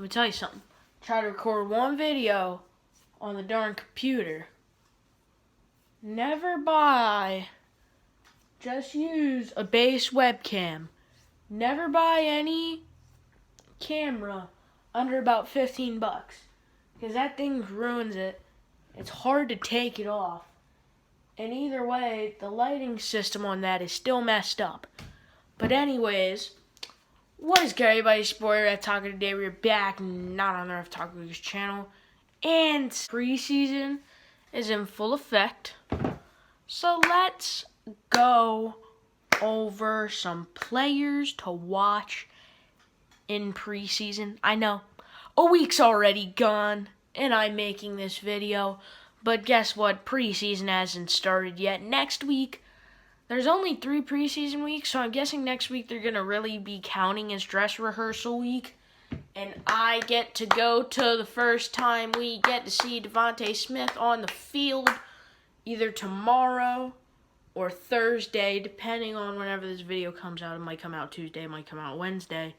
Let me tell you something. Try to record one video on the darn computer. Never buy. Just use a base webcam. Never buy any camera under about 15 bucks. Because that thing ruins it. It's hard to take it off. And either way, the lighting system on that is still messed up. But anyways, what is good, everybody? It's your boy Red Talker. Today we're back, not on the Red Talker's channel. And preseason is in full effect. So let's go over some players to watch in preseason. I know, a week's already gone, and I'm making this video. But guess what? Preseason hasn't started yet. Next week, there's only 3 preseason weeks, so I'm guessing next week they're going to really be counting as dress rehearsal week. And I get to go to the first time we get to see Devontae Smith on the field, either tomorrow or Thursday, depending on whenever this video comes out. It might come out Tuesday, it might come out Wednesday.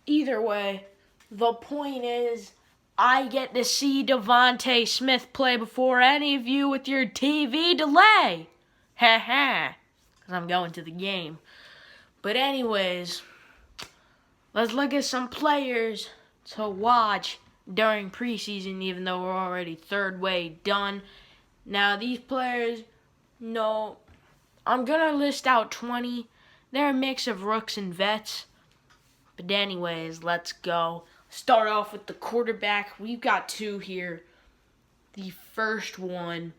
Either way, the point is, I get to see Devontae Smith play before any of you with your TV delay. Ha ha. Because I'm going to the game. But anyways, let's look at some players to watch during preseason, even though we're already third way done. Now, these players, no, I'm going to list out 20. They're a mix of rooks and vets. But anyways, let's go. Start off with the quarterback. We've got 2 here. The first one,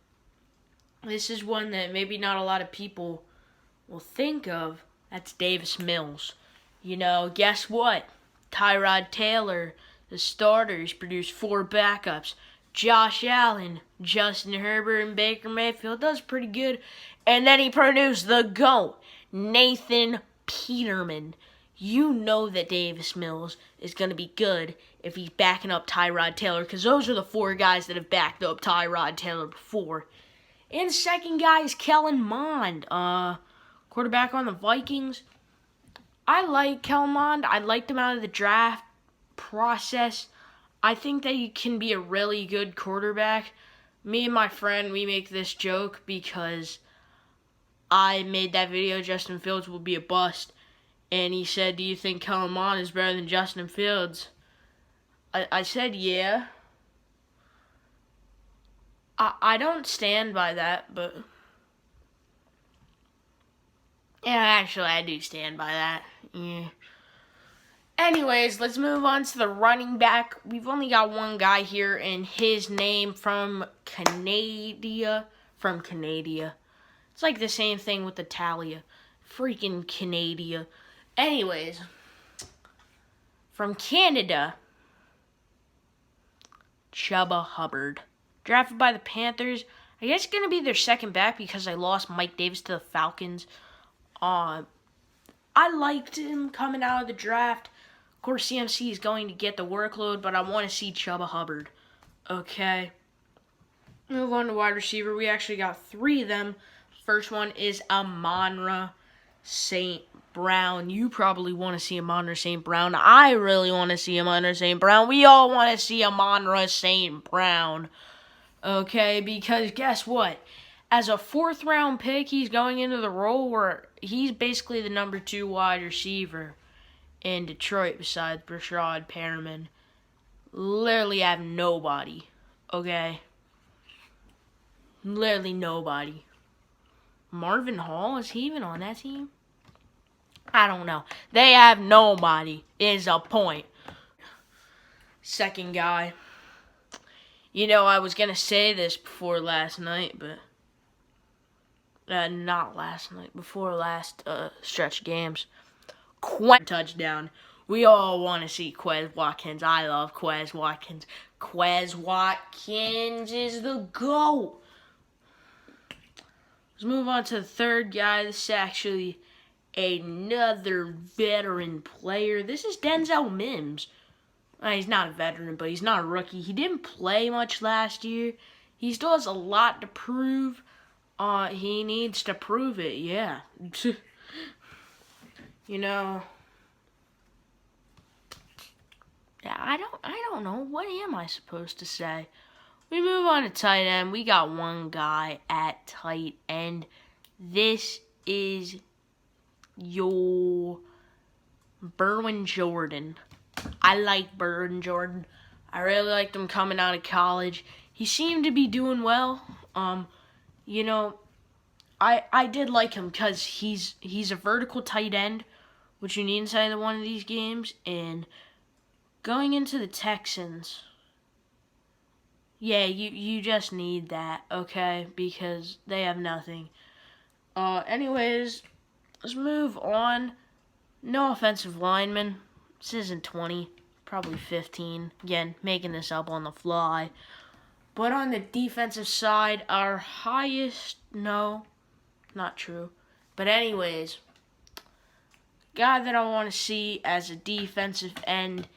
this is one that maybe not a lot of people will think of. That's Davis Mills. You know, guess what? Tyrod Taylor, the starters, produced 4 backups. Josh Allen, Justin Herbert, and Baker Mayfield. That was pretty good. And then he produced the GOAT, Nathan Peterman. You know that Davis Mills is going to be good if he's backing up Tyrod Taylor, because those are the 4 guys that have backed up Tyrod Taylor before. And the second guy is Kellen Mond, quarterback on the Vikings. I like Kellen Mond. I liked him out of the draft process. I think that he can be a really good quarterback. Me and my friend, we make this joke because I made that video, Justin Fields will be a bust. And he said, do you think Kellen Mond is better than Justin Fields? I said, yeah. I don't stand by that, but yeah, actually, I do stand by that. Yeah. Anyways, let's move on to the running back. We've only got 1 guy here, and his name from Canada. It's like the same thing with Italia. Freaking Canada. Anyways, from Canada, hUbBaRd. Drafted by the Panthers. I guess it's going to be their second back because I lost Mike Davis to the Falcons. I liked him coming out of the draft. Of course, CMC is going to get the workload, but I want to see hUbBaRd. Okay. Move on to wide receiver. We actually got 3 of them. First one is Amon Ra ST Brown. You probably want to see Amon Ra ST Brown. I really want to see Amon Ra ST Brown. We all want to see Amon Ra ST Brown. Okay, because guess what? As a 4th round pick, he's going into the role where he's basically the number 2 wide receiver in Detroit besides Brashad Perriman. Literally have nobody. Okay? Literally nobody. Marvin Hall, is he even on that team? I don't know. They have nobody, is a point. Second guy. You know, I was going to say this before last night, but not last night, before last stretch games. Touchdown. We all want to see Quez Watkins. I love Quez Watkins. Quez Watkins is the GOAT. Let's move on to the third guy. This is actually another veteran player. This is Denzel Mims. He's not a veteran, but he's not a rookie. He didn't play much last year. He still has a lot to prove. He needs to prove it, yeah. You know, I don't know. What am I supposed to say? We move on to tight end. We got one guy at tight end. This is your Berwin Jordan. I like Berwin Jordan. I really liked him coming out of college. He seemed to be doing well. You know, I did like him because he's a vertical tight end, which you need inside of one of these games. And going into the Texans, yeah, you just need that, okay? Because they have nothing. Anyways, let's move on. No offensive lineman. This isn't 20, probably 15. Again, making this up on the fly. But on the defensive side, our highest, no, not true. But anyways, guy that I want to see as a defensive end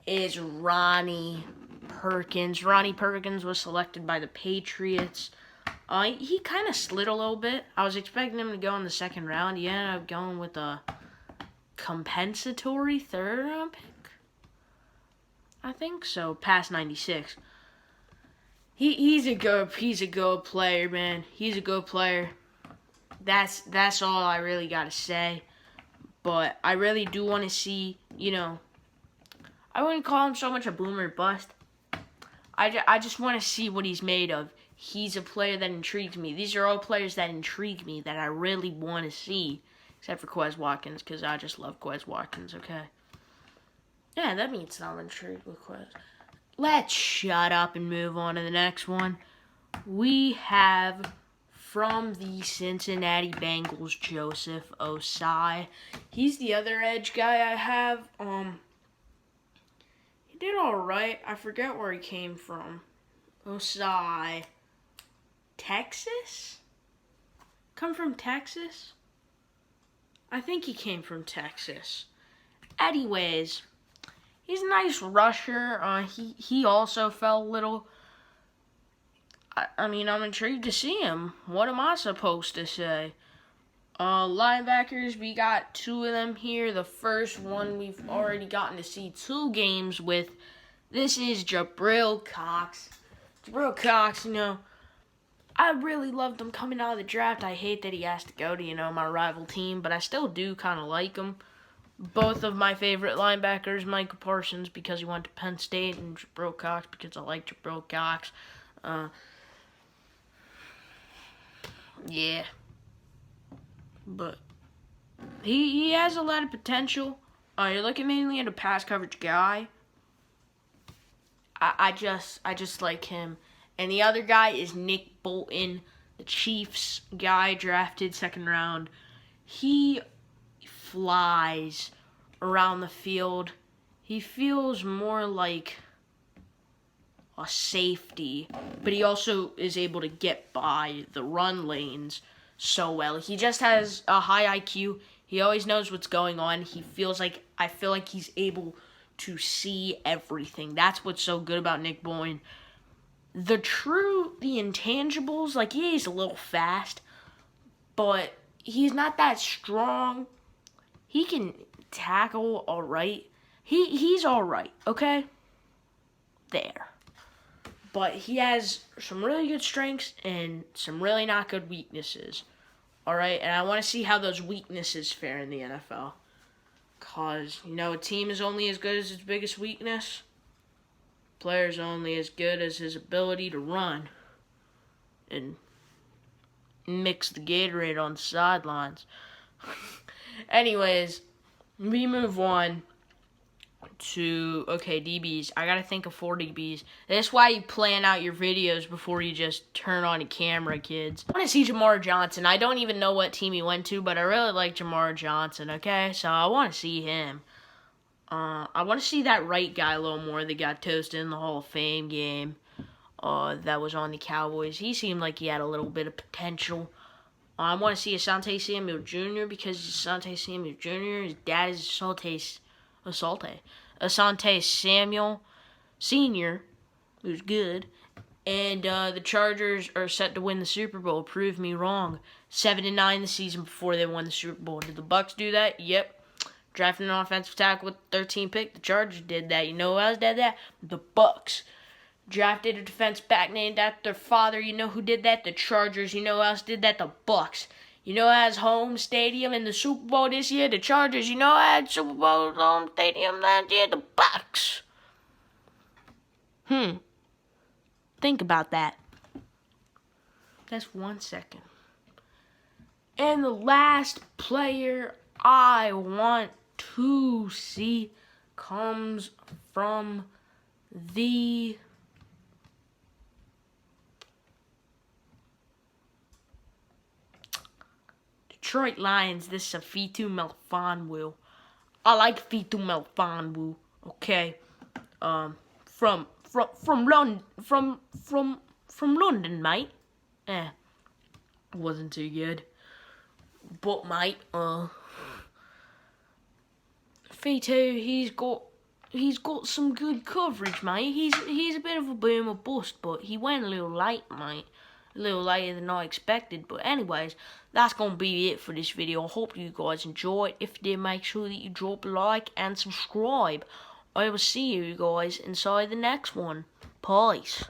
is Ronnie Perkins. Ronnie Perkins was selected by the Patriots. He kind of slid a little bit. I was expecting him to go in the second round. He ended up going with a compensatory third round pick. I think so, past 96. He's a good player, man. He's a good player. That's all I really gotta say. But I really do want to see, I wouldn't call him so much a boomer bust. I just want to see what he's made of. He's a player that intrigues me. These are all players that intrigue me, that I really want to see. Except for Quez Watkins, because I just love Quez Watkins, okay? Yeah, that means I'm intrigued with Quez. Let's shut up and move on to the next one. We have, from the Cincinnati Bengals, Joseph Ossai. He's the other edge guy I have. He did alright. I forget where he came from. Ossai. Texas? Come from Texas? I think he came from Texas. Anyways, he's a nice rusher. He also fell a little. I'm intrigued to see him. What am I supposed to say? Linebackers, we got two of them here. The first one we've already gotten to see 2 games with. This is Jabril Cox. Jabril Cox, I really loved him coming out of the draft. I hate that he has to go to, my rival team, but I still do kind of like him. Both of my favorite linebackers, Micah Parsons because he went to Penn State, and Jabril Cox because I like Jabril Cox. Yeah. But he has a lot of potential. You're looking mainly at a pass coverage guy. I just like him. And the other guy is Nick Bolton, the Chiefs guy, drafted 2nd round. He flies around the field. He feels more like a safety, but he also is able to get by the run lanes so well. He just has a high IQ. He always knows what's going on. I feel like he's able to see everything. That's what's so good about Nick Bolton. The intangibles, he's a little fast, but he's not that strong. He can tackle all right. He's all right, okay? There. But he has some really good strengths and some really not good weaknesses. All right? And I want to see how those weaknesses fare in the NFL. Because, a team is only as good as its biggest weakness. Player's only as good as his ability to run and mix the Gatorade on the sidelines. Anyways, we move on to, DBs. I gotta think of 4 DBs. That's why you plan out your videos before you just turn on a camera, kids. I want to see Jamar Johnson. I don't even know what team he went to, but I really like Jamar Johnson, okay? So I want to see him. I want to see that right guy a little more that got toasted in the Hall of Fame game that was on the Cowboys. He seemed like he had a little bit of potential. I want to see Asante Samuel Jr. because Asante Samuel Jr., his dad is Asante Samuel Sr., who's good. And the Chargers are set to win the Super Bowl. Prove me wrong. 7-9 the season before they won the Super Bowl. Did the Bucs do that? Yep. Drafting an offensive tackle with the 13th pick. The Chargers did that. You know who else did that? The Bucks. Drafted a defense back named after their father. You know who did that? The Chargers. You know who else did that? The Bucks. You know who has home stadium in the Super Bowl this year? The Chargers. You know who had Super Bowl home stadium last year? The Bucks. Think about that. That's 1 second. And the last player I want to see comes from the Detroit Lions. This is Ifeatu Melifonwu. I like Ifeatu Melifonwu. Okay, from London, mate. Wasn't too good, but mate, Ifeatu, he's got some good coverage, mate. He's a bit of a boom or bust, but he went a little late, mate. A little later than I expected. But anyways, that's gonna be it for this video. I hope you guys enjoyed. If you did, make sure that you drop a like and subscribe. I will see you guys inside the next one. Peace.